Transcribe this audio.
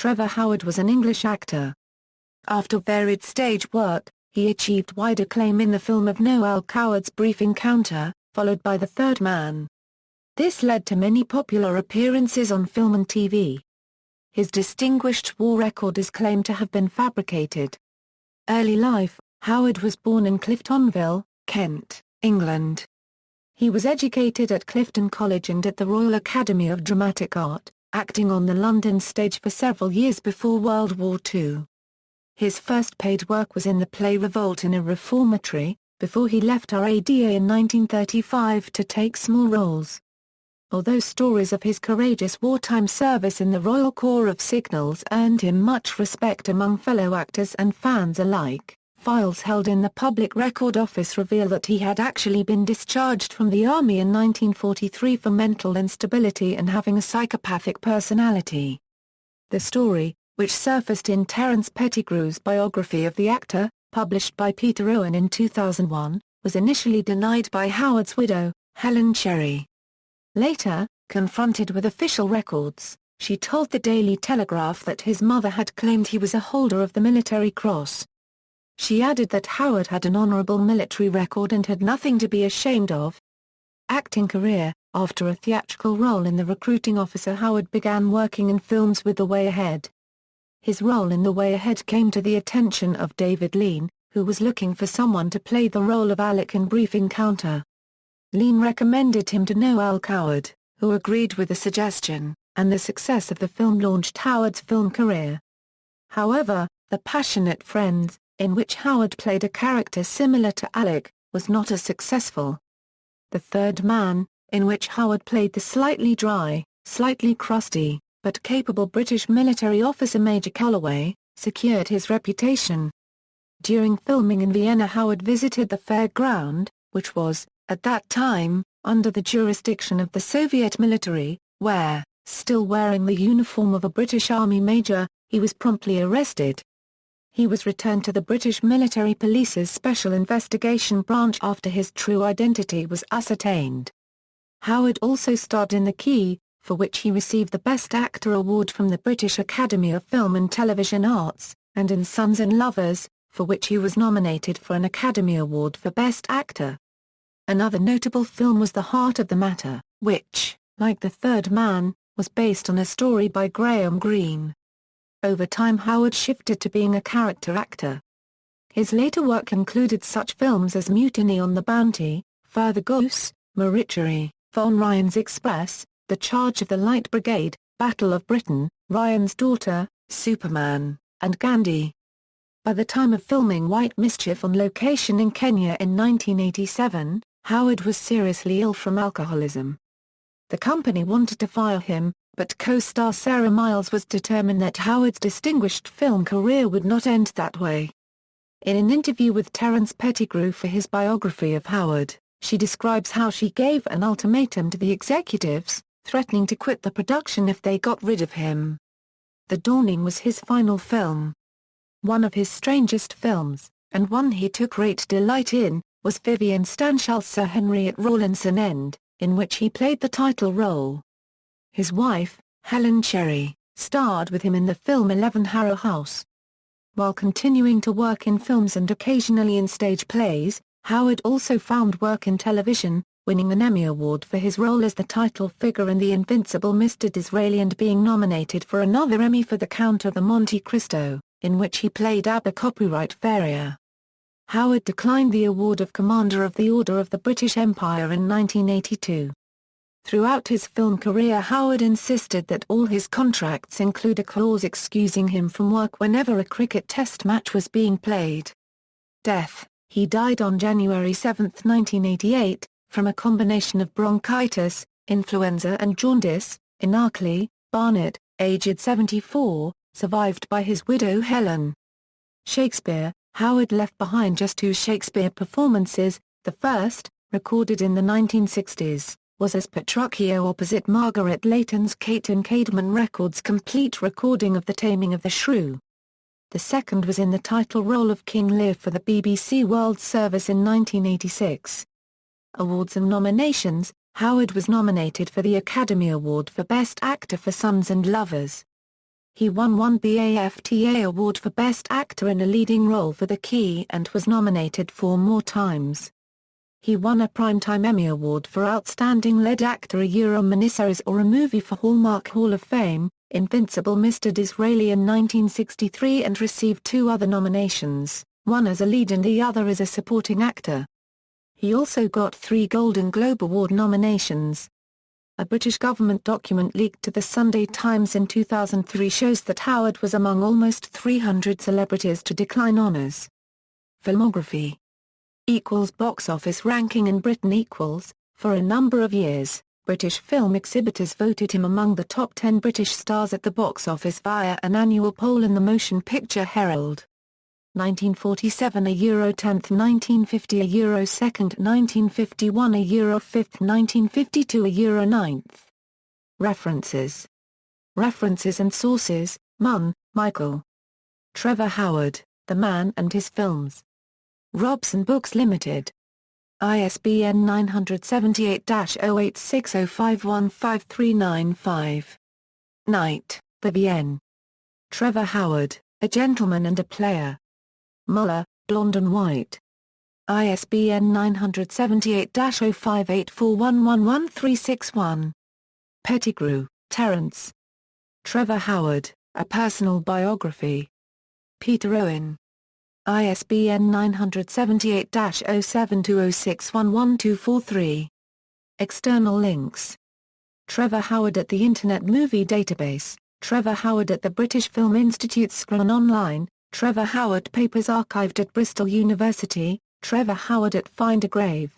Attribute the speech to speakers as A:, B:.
A: Trevor Howard was an English actor. After varied stage work, he achieved wide acclaim in the film of Noël Coward's Brief Encounter, followed by The Third Man. This led to many popular appearances on film and TV. His distinguished war record is claimed to have been fabricated. Early life: Howard was born in Cliftonville, Kent, England. He was educated at Clifton College and at the Royal Academy of Dramatic Art, acting on the London stage for several years before World War II. His first paid work was in the play Revolt in a Reformatory, before he left RADA in 1935 to take small roles. Although stories of his courageous wartime service in the Royal Corps of Signals earned him much respect among fellow actors and fans alike, files held in the Public Record Office reveal that he had actually been discharged from the Army in 1943 for mental instability and having a psychopathic personality. The story, which surfaced in Terence Pettigrew's biography of the actor, published by Peter Owen in 2001, was initially denied by Howard's widow, Helen Cherry. Later, confronted with official records, she told the Daily Telegraph that his mother had claimed he was a holder of the Military Cross. She added that Howard had an honorable military record and had nothing to be ashamed of. Acting career: after a theatrical role in The Recruiting Officer, Howard began working in films with The Way Ahead. His role in The Way Ahead came to the attention of David Lean, who was looking for someone to play the role of Alec in Brief Encounter. Lean recommended him to Noël Coward, who agreed with the suggestion, and the success of the film launched Howard's film career. However, The Passionate Friends, in which Howard played a character similar to Alec, was not as successful. The Third Man, in which Howard played the slightly dry, slightly crusty, but capable British military officer Major Calloway, secured his reputation. During filming in Vienna, Howard visited the fairground, which was, at that time, under the jurisdiction of the Soviet military, where, still wearing the uniform of a British Army major, he was promptly arrested. He was returned to the British Military Police's Special Investigation Branch after his true identity was ascertained. Howard also starred in The Key, for which he received the Best Actor award from the British Academy of Film and Television Arts, and in Sons and Lovers, for which he was nominated for an Academy Award for Best Actor. Another notable film was The Heart of the Matter, which, like The Third Man, was based on a story by Graham Greene. Over time, Howard shifted to being a character actor. His later work included such films as Mutiny on the Bounty, Further Goose, Moricherry, Von Ryan's Express, The Charge of the Light Brigade, Battle of Britain, Ryan's Daughter, Superman, and Gandhi. By the time of filming White Mischief on location in Kenya in 1987, Howard was seriously ill from alcoholism. The company wanted to fire him, but co-star Sarah Miles was determined that Howard's distinguished film career would not end that way. In an interview with Terence Pettigrew for his biography of Howard, she describes how she gave an ultimatum to the executives, threatening to quit the production if they got rid of him. The Dawning was his final film. One of his strangest films, and one he took great delight in, was Vivian Stanshall's Sir Henry at Rawlinson End, in which he played the title role. His wife, Helen Cherry, starred with him in the film 11 Harrow House. While continuing to work in films and occasionally in stage plays, Howard also found work in television, winning an Emmy Award for his role as the title figure in The Invincible Mr. Disraeli and being nominated for another Emmy for The Count of the Monte Cristo, in which he played Abba Copyright Farrier. Howard declined the award of Commander of the Order of the British Empire in 1982. Throughout his film career, Howard insisted that all his contracts include a clause excusing him from work whenever a cricket test match was being played. Death: he died on January 7, 1988, from a combination of bronchitis, influenza and jaundice, in Arkley, Barnet, aged 74, survived by his widow Helen. Shakespeare: Howard left behind just 2 Shakespeare performances. The first, recorded in the 1960s, was as Petruchio opposite Margaret Leighton's Kate and Caedmon Records complete recording of The Taming of the Shrew. The second was in the title role of King Lear for the BBC World Service in 1986. Awards and nominations: Howard was nominated for the Academy Award for Best Actor for Sons and Lovers. He won one BAFTA award for Best Actor in a Leading Role for The Key and was nominated 4 more times. He won a Primetime Emmy Award for Outstanding Lead Actor, a miniseries or a movie for Hallmark Hall of Fame, Invincible Mr. Disraeli in 1963, and received 2 other nominations, one as a lead and the other as a supporting actor. He also got 3 Golden Globe Award nominations. A British government document leaked to the Sunday Times in 2003 shows that Howard was among almost 300 celebrities to decline honours. Filmography = Box office ranking in Britain = For a number of years, British film exhibitors voted him among the top 10 British stars at the box office via an annual poll in the Motion Picture Herald. 1947 a Euro 10th, 1950 a Euro 2nd, 1951 a Euro 5th, 1952 a Euro 9th. References and sources: Munn, Michael. Trevor Howard, The Man and His Films. Robson Books Limited. ISBN 978-0860515395. Knight, Vivienne. Trevor Howard, A Gentleman and a Player. Muller, Blonde and White. ISBN 978-0584111361. Pettigrew, Terence. Trevor Howard, A Personal Biography. Peter Owen. ISBN 978-0720611243. External links. Trevor Howard at the Internet Movie Database, Trevor Howard at the British Film Institute, Scran Online, Trevor Howard Papers archived at Bristol University, Trevor Howard at Find a Grave.